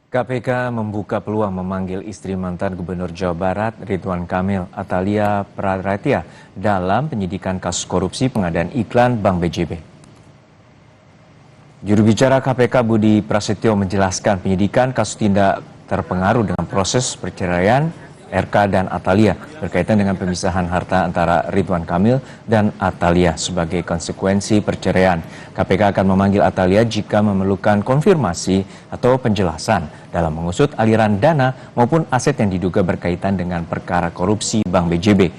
KPK membuka peluang memanggil istri mantan Gubernur Jawa Barat Ridwan Kamil, Atalia Praratia, dalam penyidikan kasus korupsi pengadaan iklan Bank BJB. Juru bicara KPK Budi Prasetyo menjelaskan penyidikan kasus tindak terpengaruh dengan proses perceraian RK dan Atalia berkaitan dengan pemisahan harta antara Ridwan Kamil dan Atalia sebagai konsekuensi perceraian. KPK akan memanggil Atalia jika memerlukan konfirmasi atau penjelasan dalam mengusut aliran dana maupun aset yang diduga berkaitan dengan perkara korupsi Bank BJB.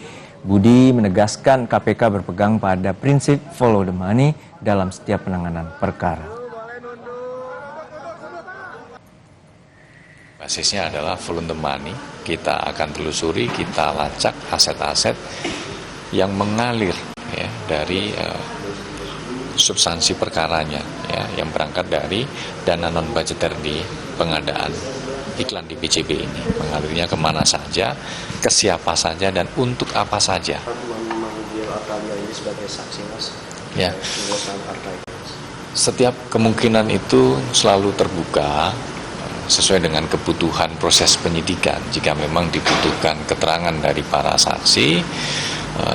Budi menegaskan KPK berpegang pada prinsip follow the money dalam setiap penanganan perkara. Basisnya adalah follow the money. Kita akan telusuri, kita lacak aset-aset yang mengalir ya, dari substansi perkaranya ya, yang berangkat dari dana non budgeter di pengadaan iklan di BJB ini. Mengalirnya kemana saja, ke siapa saja, dan untuk apa saja. Memanggil Atalia ini sebagai saksi, Mas. Ya. Setiap kemungkinan itu selalu terbuka sesuai dengan kebutuhan proses penyidikan. Jika memang dibutuhkan keterangan dari para saksi,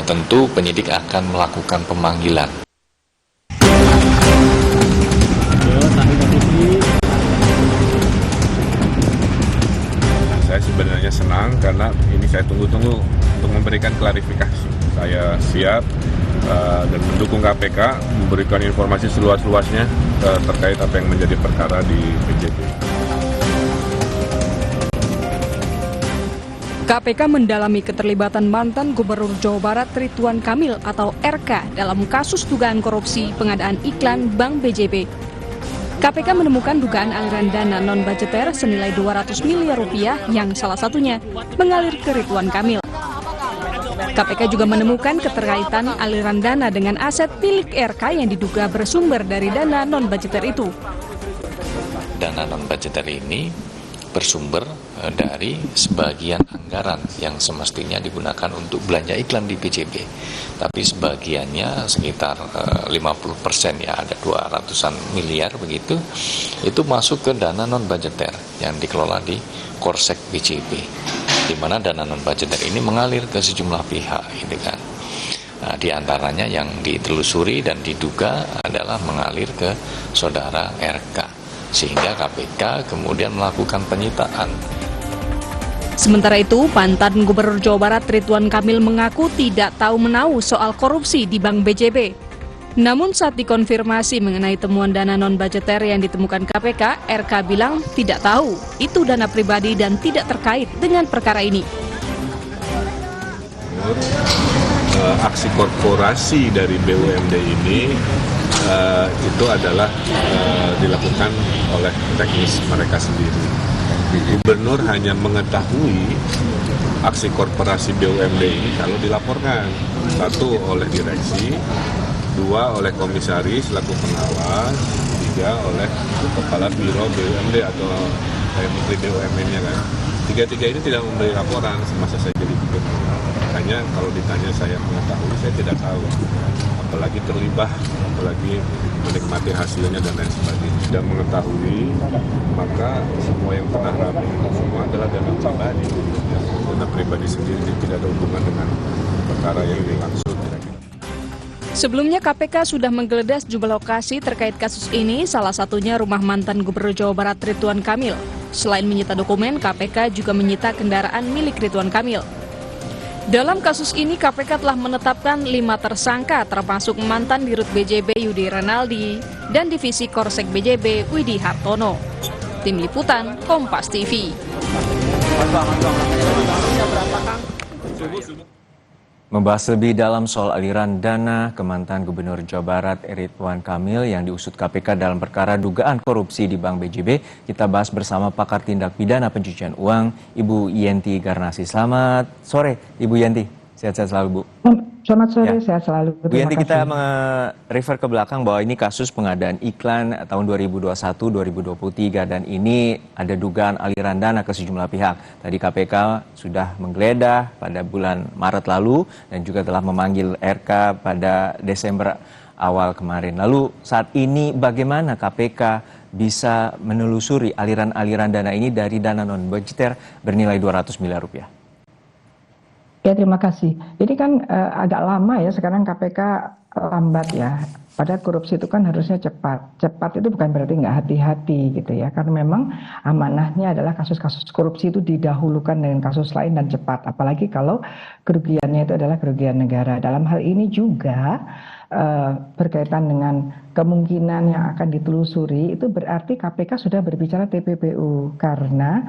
tentu penyidik akan melakukan pemanggilan. Saya sebenarnya senang karena ini saya tunggu-tunggu untuk memberikan klarifikasi. Saya siap dan mendukung KPK memberikan informasi seluas-luasnya terkait apa yang menjadi perkara di BJB. KPK mendalami keterlibatan mantan Gubernur Jawa Barat Ridwan Kamil atau RK dalam kasus dugaan korupsi pengadaan iklan Bank BJB. KPK menemukan dugaan aliran dana non-budgeter senilai 200 miliar rupiah yang salah satunya mengalir ke Ridwan Kamil. KPK juga menemukan keterkaitan aliran dana dengan aset milik RK yang diduga bersumber dari dana non-budgeter itu. Dana non-budgeter ini bersumber dari sebagian anggaran yang semestinya digunakan untuk belanja iklan di BJB. Tapi sebagiannya sekitar 50% ya, ada 200-an miliar begitu, itu masuk ke dana non-budgeter yang dikelola di Korsek BJB, di mana dana non-budgeter ini mengalir ke sejumlah pihak, gitu kan. Nah, di antaranya yang ditelusuri dan diduga adalah mengalir ke saudara RK. Sehingga KPK kemudian melakukan penyitaan. Sementara itu, mantan Gubernur Jawa Barat Ridwan Kamil mengaku tidak tahu menahu soal korupsi di Bank BJB. Namun saat dikonfirmasi mengenai temuan dana non-budgeter yang ditemukan KPK, RK bilang tidak tahu, itu dana pribadi dan tidak terkait dengan perkara ini. Aksi korporasi dari BUMD ini itu adalah dilakukan oleh teknis mereka sendiri. Gubernur hanya mengetahui aksi korporasi BUMD ini kalau dilaporkan, satu oleh direksi, dua oleh komisaris selaku pengawas, tiga oleh kepala biro BUMD atau menteri BUMN-nya kan. Tiga-tiga ini tidak memberi laporan semasa saya jadi gubernur. Makanya kalau ditanya saya mengetahui, saya tidak tahu. Apalagi terlibat, apalagi menikmati hasilnya dan lain sebagainya. Tidak mengetahui, maka semua yang pernah rame semua adalah dana pribadi. Dana pribadi sendiri tidak ada hubungan dengan perkara yang dimaksud. Sebelumnya KPK sudah menggeledah sejumlah lokasi terkait kasus ini, salah satunya rumah mantan Gubernur Jawa Barat Ridwan Kamil. Selain menyita dokumen, KPK juga menyita kendaraan milik Ridwan Kamil. Dalam kasus ini, KPK telah menetapkan 5 tersangka, termasuk mantan Dirut BJB Yudi Renaldi dan Divisi Korsek BJB Widi Hartono. Tim Liputan, Kompas TV. Membahas lebih dalam soal aliran dana ke mantan Gubernur Jawa Barat Ridwan Kamil yang diusut KPK dalam perkara dugaan korupsi di Bank BJB, kita bahas bersama pakar tindak pidana pencucian uang, Ibu Yenti Garnasi. Selamat sore, Ibu Yenti. Sehat-sehat selalu, Bu. Selamat sore, Ya. sehat selalu. Bu Yenti, kita refer ke belakang bahwa ini kasus pengadaan iklan tahun 2021-2023 dan ini ada dugaan aliran dana ke sejumlah pihak. Tadi KPK sudah menggeledah pada bulan Maret lalu dan juga telah memanggil RK pada Desember awal kemarin. Lalu saat ini bagaimana KPK bisa menelusuri aliran-aliran dana ini dari dana non-budgeter bernilai 200 miliar rupiah? Ya, terima kasih. Ini kan agak lama ya, sekarang KPK lambat ya. Padahal korupsi itu kan harusnya cepat. Cepat itu bukan berarti nggak hati-hati gitu ya. Karena memang amanahnya adalah kasus-kasus korupsi itu didahulukan dengan kasus lain dan cepat. Apalagi kalau kerugiannya itu adalah kerugian negara. Dalam hal ini juga berkaitan dengan kemungkinan yang akan ditelusuri, itu berarti KPK sudah berbicara TPPU. Karena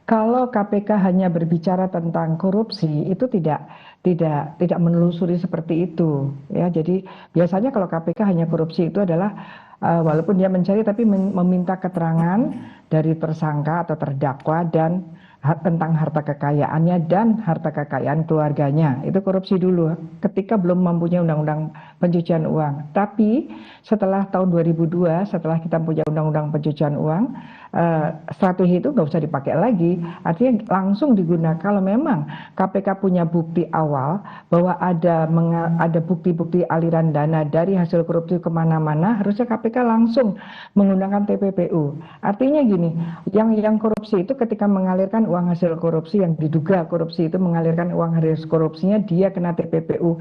kalau KPK hanya berbicara tentang korupsi, itu tidak menelusuri seperti itu ya. Jadi biasanya kalau KPK hanya korupsi itu adalah walaupun dia mencari tapi meminta keterangan dari tersangka atau terdakwa dan tentang harta kekayaannya dan harta kekayaan keluarganya. Itu korupsi dulu ketika belum mempunyai undang-undang pencucian uang. Tapi setelah tahun 2002, setelah kita punya undang-undang pencucian uang, strategi itu nggak usah dipakai lagi. Artinya langsung digunakan kalau memang KPK punya bukti awal bahwa ada bukti-bukti aliran dana dari hasil korupsi kemana-mana, harusnya KPK langsung menggunakan TPPU. Artinya gini, yang korupsi itu ketika mengalirkan uang hasil korupsi, yang diduga korupsi itu mengalirkan uang hasil korupsinya, dia kena TPPU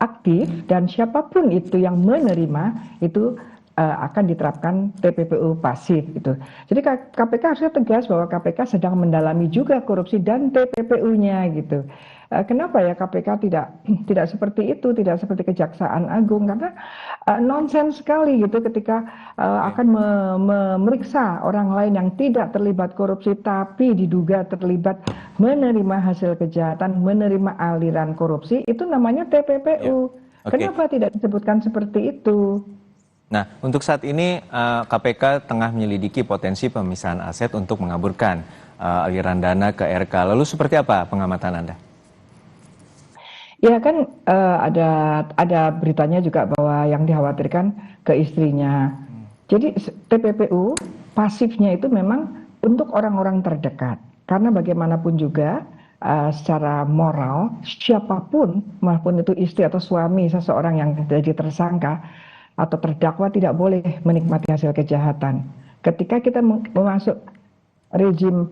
aktif, dan siapapun itu yang menerima itu akan diterapkan TPPU pasif gitu. Jadi KPK harusnya tegas bahwa KPK sedang mendalami juga korupsi dan TPPU-nya gitu. Kenapa ya KPK tidak seperti itu, tidak seperti Kejaksaan Agung, karena nonsens sekali gitu ketika akan memeriksa orang lain yang tidak terlibat korupsi tapi diduga terlibat menerima hasil kejahatan, menerima aliran korupsi, itu namanya TPPU. Ya. Kenapa tidak disebutkan seperti itu? Nah, untuk saat ini KPK tengah menyelidiki potensi pemisahan aset untuk mengaburkan aliran dana ke RK. Lalu seperti apa pengamatan Anda? Ya kan ada beritanya juga bahwa yang dikhawatirkan ke istrinya. Jadi TPPU pasifnya itu memang untuk orang-orang terdekat. Karena bagaimanapun juga secara moral siapapun, maupun itu istri atau suami seseorang yang jadi tersangka atau terdakwa, tidak boleh menikmati hasil kejahatan. Ketika kita masuk rejim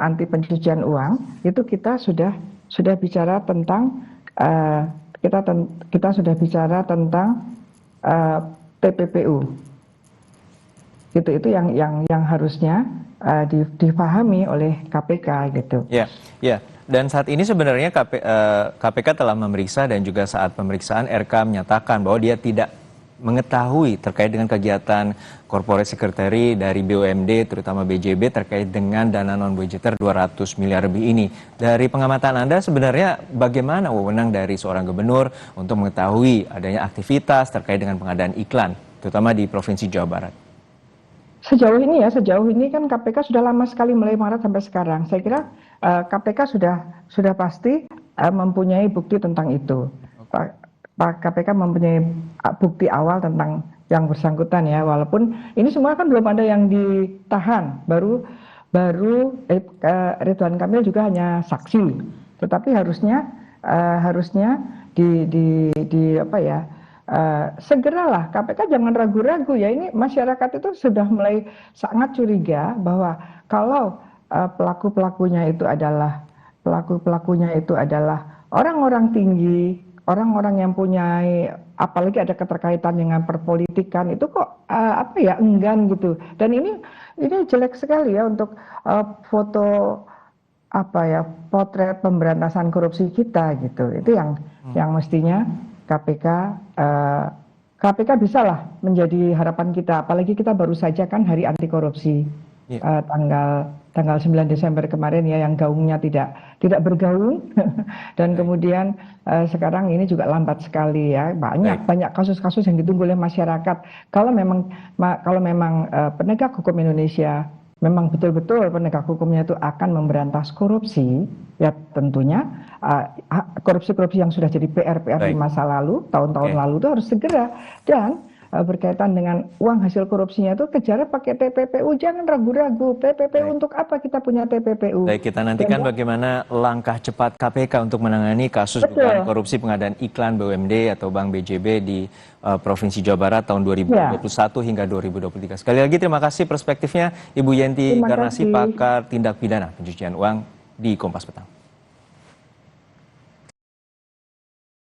anti pencucian uang, itu kita sudah bicara tentang kita sudah bicara tentang TPPU. Itu yang harusnya dipahami oleh KPK gitu. Ya. Dan saat ini sebenarnya KPK telah memeriksa, dan juga saat pemeriksaan RK menyatakan bahwa dia tidak mengetahui terkait dengan kegiatan corporate secretary dari BUMD, terutama BJB, terkait dengan dana non-budgeter 200 miliar lebih ini. Dari pengamatan Anda, sebenarnya bagaimana wewenang dari seorang gubernur untuk mengetahui adanya aktivitas terkait dengan pengadaan iklan, terutama di Provinsi Jawa Barat? Sejauh ini kan KPK sudah lama sekali, mulai Maret sampai sekarang. Saya kira KPK sudah pasti mempunyai bukti tentang itu. KPK mempunyai bukti awal tentang yang bersangkutan ya, walaupun ini semua kan belum ada yang ditahan, baru Ridwan Kamil juga hanya saksi, tetapi harusnya segeralah KPK jangan ragu-ragu ya. Ini masyarakat itu sudah mulai sangat curiga bahwa kalau pelaku-pelakunya itu adalah orang-orang tinggi, orang-orang yang punya, apalagi ada keterkaitan dengan perpolitikan, itu kok enggan gitu. Dan ini jelek sekali ya untuk foto potret pemberantasan korupsi kita gitu. Itu yang mestinya KPK bisalah menjadi harapan kita, apalagi kita baru saja kan hari anti korupsi tanggal 9 Desember kemarin ya, yang gaungnya tidak bergaung dan kemudian sekarang ini juga lambat sekali ya, banyak kasus-kasus yang ditunggu oleh masyarakat. Kalau memang penegak hukum Indonesia memang betul-betul penegak hukumnya itu akan memberantas korupsi, ya tentunya korupsi-korupsi yang sudah jadi PR di masa lalu, tahun-tahun lalu itu harus segera, dan berkaitan dengan uang hasil korupsinya itu kejar pakai TPPU, jangan ragu-ragu. TPPU untuk apa kita punya TPPU? Baik, kita nantikan bagaimana langkah cepat KPK untuk menangani kasus dugaan korupsi pengadaan iklan BUMD atau Bank BJB di Provinsi Jawa Barat tahun 2021 hingga 2023. Sekali lagi terima kasih perspektifnya Ibu Yenti Garnasi, pakar tindak pidana pencucian uang di Kompas Petang.